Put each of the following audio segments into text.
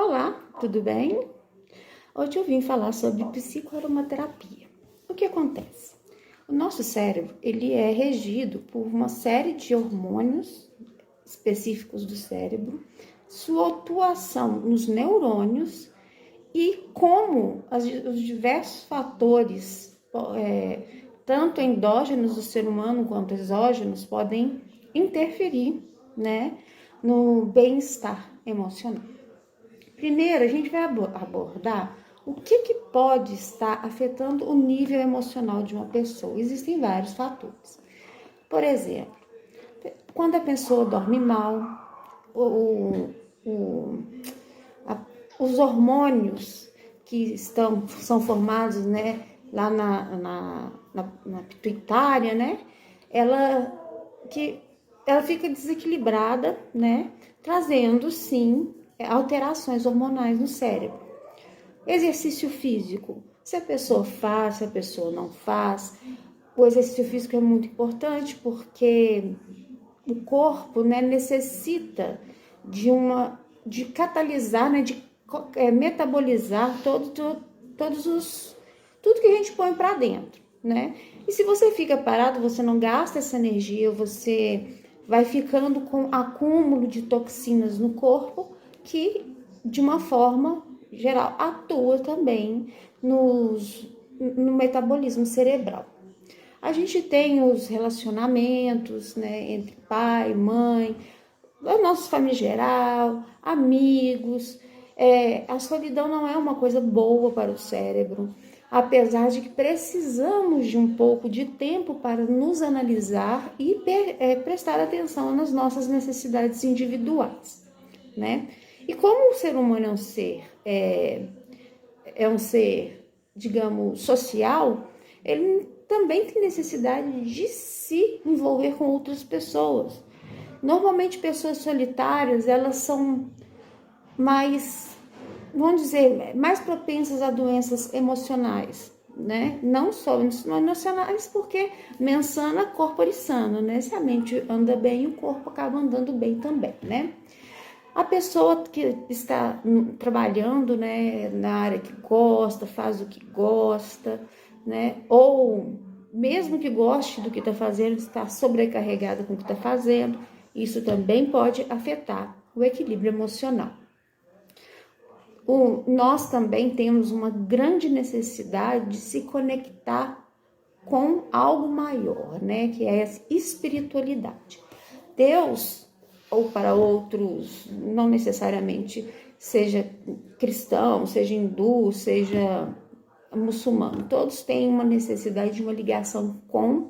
Olá, tudo bem? Hoje eu vim falar sobre psicoaromaterapia. O que acontece? O nosso cérebro, ele é regido por uma série de hormônios específicos do cérebro, sua atuação nos neurônios e como os diversos fatores, tanto endógenos do ser humano quanto exógenos, podem interferir, né, no bem-estar emocional. Primeiro, a gente vai abordar o que pode estar afetando o nível emocional de uma pessoa. Existem vários fatores. Por exemplo, quando a pessoa dorme mal, os hormônios que são formados, né, lá na pituitária, né, ela fica desequilibrada, né, trazendo, sim, alterações hormonais no cérebro. Exercício físico, se a pessoa faz, se a pessoa não faz. O exercício físico é muito importante porque o corpo, né, necessita de catalisar, né, de metabolizar tudo que a gente põe para dentro, né? E se você fica parado, você não gasta essa energia, você vai ficando com acúmulo de toxinas no corpo que, de uma forma geral, atua também no metabolismo cerebral. A gente tem os relacionamentos, né, entre pai, mãe, a nossa família geral, amigos. A solidão não é uma coisa boa para o cérebro, apesar de que precisamos de um pouco de tempo para nos analisar e prestar atenção nas nossas necessidades individuais, né? E como o ser humano é um ser, digamos, social, ele também tem necessidade de se envolver com outras pessoas. Normalmente, pessoas solitárias, elas são mais, vamos dizer, mais propensas a doenças emocionais, né? Não só emocionais, porque mens sana, corpore sano, né? Se a mente anda bem, o corpo acaba andando bem também, né? A pessoa que está trabalhando, né, na área que gosta, faz o que gosta, né, ou mesmo que goste do que está fazendo, está sobrecarregada com o que está fazendo, isso também pode afetar o equilíbrio emocional. Nós também temos uma grande necessidade de se conectar com algo maior, né, que é a espiritualidade. Deus, ou para outros, não necessariamente seja cristão, seja hindu, seja muçulmano, todos têm uma necessidade de uma ligação com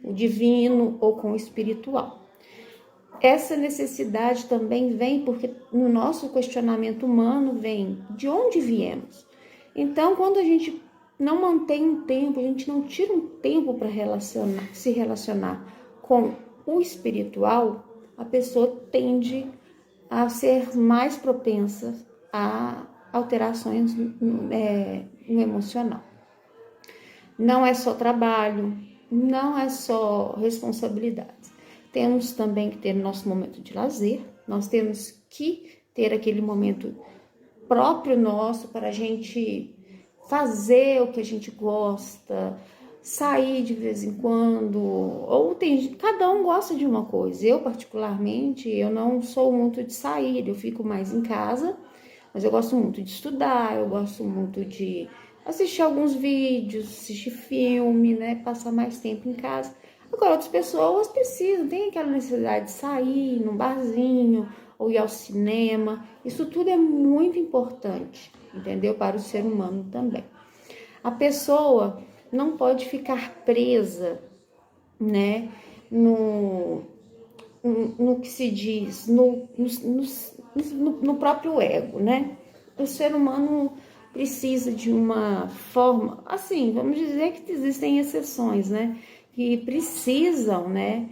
o divino ou com o espiritual. Essa necessidade também vem porque no nosso questionamento humano vem de onde viemos. Então, quando a gente não mantém um tempo, a gente não tira um tempo para se relacionar com o espiritual, a pessoa tende a ser mais propensa a alterações no emocional. Não é só trabalho, não é só responsabilidades. Temos também que ter nosso momento de lazer, nós temos que ter aquele momento próprio nosso para a gente fazer o que a gente gosta, sair de vez em quando, ou cada um gosta de uma coisa. Eu, particularmente, eu não sou muito de sair, eu fico mais em casa, mas eu gosto muito de estudar, eu gosto muito de assistir alguns vídeos, assistir filme, né, passar mais tempo em casa. Agora, outras pessoas precisam, tem aquela necessidade de sair num barzinho ou ir ao cinema. Isso tudo é muito importante, entendeu? Para o ser humano também. A pessoa não pode ficar presa, né, no que se diz, no próprio ego, né? O ser humano precisa de uma forma, assim, vamos dizer que existem exceções, né? Que precisam, né,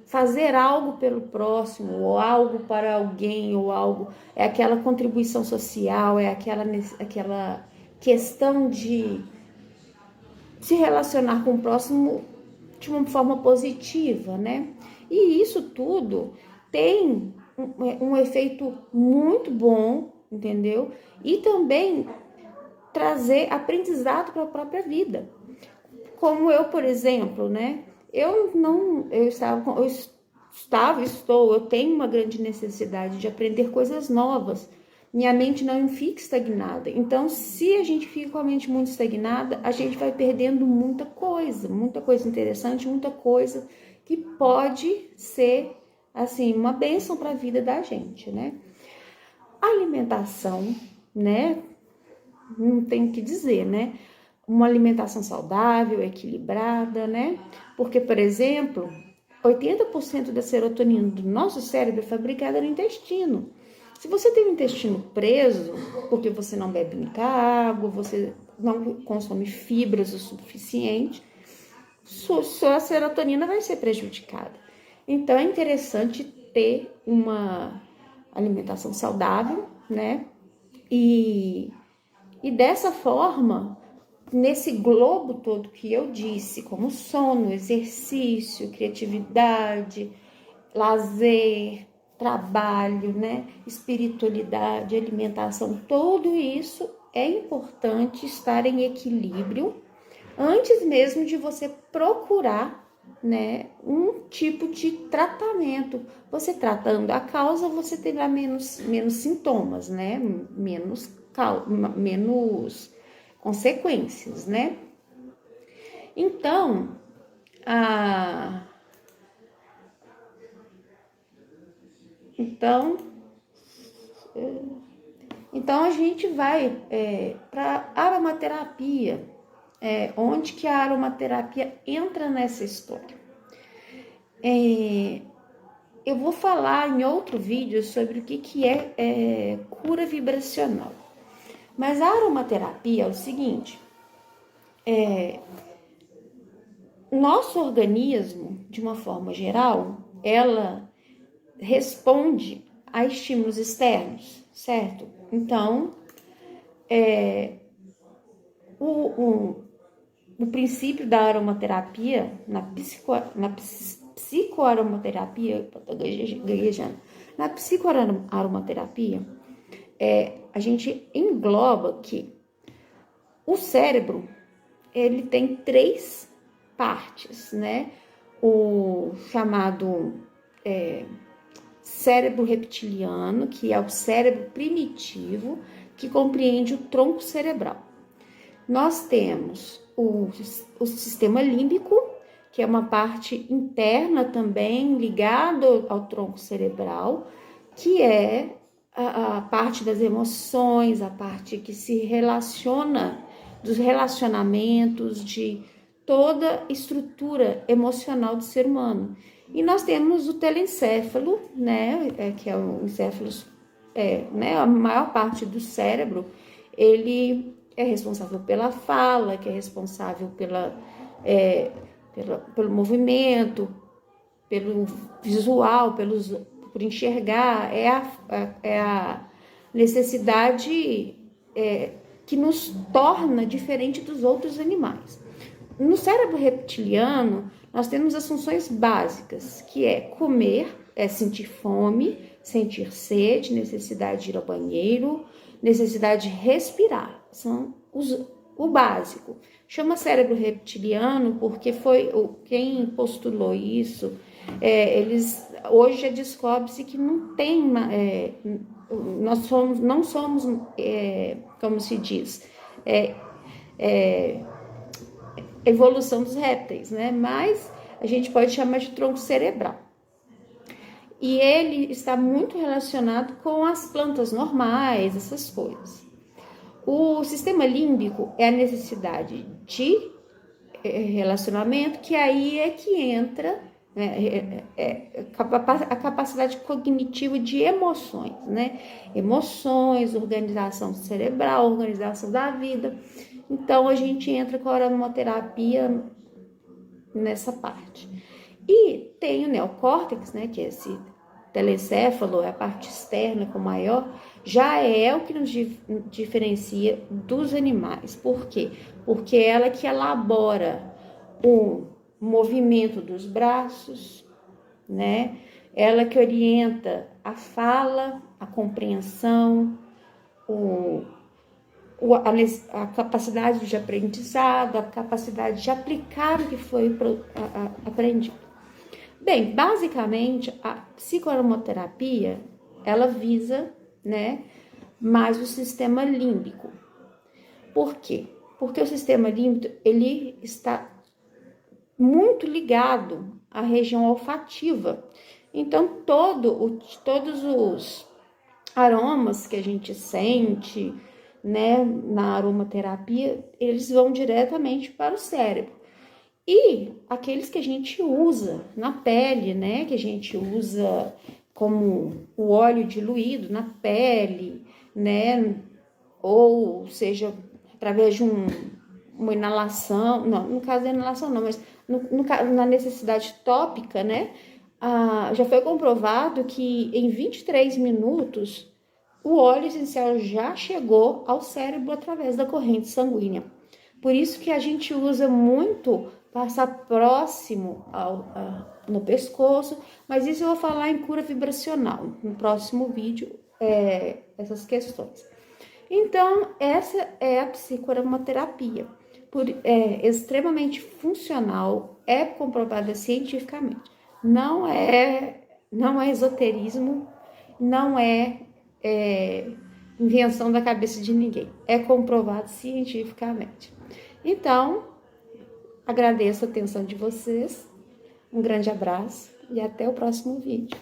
fazer algo pelo próximo, ou algo para alguém, ou algo, é aquela contribuição social, é aquela questão de se relacionar com o próximo de uma forma positiva, né? E isso tudo tem um efeito muito bom entendeu? E também trazer aprendizado para a própria vida. Como eu, por exemplo, né? Eu tenho uma grande necessidade de aprender coisas novas. Minha mente não fica estagnada. Então, se a gente fica com a mente muito estagnada, a gente vai perdendo muita coisa interessante, muita coisa que pode ser, assim, uma bênção para a vida da gente, né? Alimentação, né? Não tem o que dizer, né? Uma alimentação saudável, equilibrada, né? Porque, por exemplo, 80% da serotonina do nosso cérebro é fabricada no intestino. Se você tem o intestino preso, porque você não bebe muita água, você não consome fibras o suficiente, sua serotonina vai ser prejudicada. Então, é interessante ter uma alimentação saudável, né? E dessa forma, nesse globo todo que eu disse, como sono, exercício, criatividade, lazer, trabalho, né, espiritualidade, alimentação, tudo isso é importante estar em equilíbrio antes mesmo de você procurar, né, um tipo de tratamento. Você tratando a causa, você terá menos sintomas, né, menos consequências, né? Então, então a gente vai para aromaterapia, onde que a aromaterapia entra nessa história. Eu vou falar em outro vídeo sobre o que é cura vibracional. Mas a aromaterapia é o seguinte, nosso organismo, de uma forma geral, ela responde a estímulos externos, certo? Então, o princípio da aromaterapia, na psicoaromaterapia, tô gaguejando, na psicoaromaterapia, a gente engloba que o cérebro, ele tem 3 partes, né? O chamado cérebro reptiliano, que é o cérebro primitivo, que compreende o tronco cerebral. Nós temos o sistema límbico, que é uma parte interna também ligado ao tronco cerebral, que é a parte das emoções, a parte que se relaciona, dos relacionamentos, de toda a estrutura emocional do ser humano. E nós temos o telencéfalo, né, que é o encéfalo, né, a maior parte do cérebro, ele é responsável pela fala, que é responsável pelo movimento, pelo visual, por enxergar, é a necessidade que nos torna diferente dos outros animais. No cérebro reptiliano, nós temos as funções básicas, que é comer, sentir fome, sentir sede, necessidade de ir ao banheiro, necessidade de respirar. São o básico. Chama cérebro reptiliano porque foi quem postulou isso. Hoje já descobre-se que não tem, nós não somos, como se diz, evolução dos répteis, né? Mas a gente pode chamar de tronco cerebral. E ele está muito relacionado com as plantas normais, essas coisas. O sistema límbico é a necessidade de relacionamento, que aí é que entra a capacidade cognitiva de emoções, né? Emoções, organização cerebral, organização da vida. Então, a gente entra com a aromaterapia nessa parte. E tem o neocórtex, né, que é esse telencéfalo, é a parte externa com maior, já é o que nos diferencia dos animais. Por quê? Porque é ela que elabora o movimento dos braços, né? Ela que orienta a fala, a compreensão, a capacidade de aprendizado, a capacidade de aplicar o que foi aprendido. Bem, basicamente, a psicoaromaterapia, ela visa, né, mais o sistema límbico. Por quê? Porque o sistema límbico, ele está muito ligado à região olfativa. Então, todos os aromas que a gente sente, né, na aromaterapia, eles vão diretamente para o cérebro. E aqueles que a gente usa na pele, né, que a gente usa como o óleo diluído na pele, né, ou seja, através de uma inalação, não, no caso da inalação não, mas na necessidade tópica, né, já foi comprovado que em 23 minutos o óleo essencial já chegou ao cérebro através da corrente sanguínea. Por isso que a gente usa muito passar próximo no pescoço, mas isso eu vou falar em cura vibracional, no próximo vídeo, essas questões. Então, essa é a psicoaromaterapia, extremamente funcional, é comprovada cientificamente. Não é esoterismo, não é invenção da cabeça de ninguém, é comprovado cientificamente. Então, agradeço a atenção de vocês, um grande abraço e até o próximo vídeo.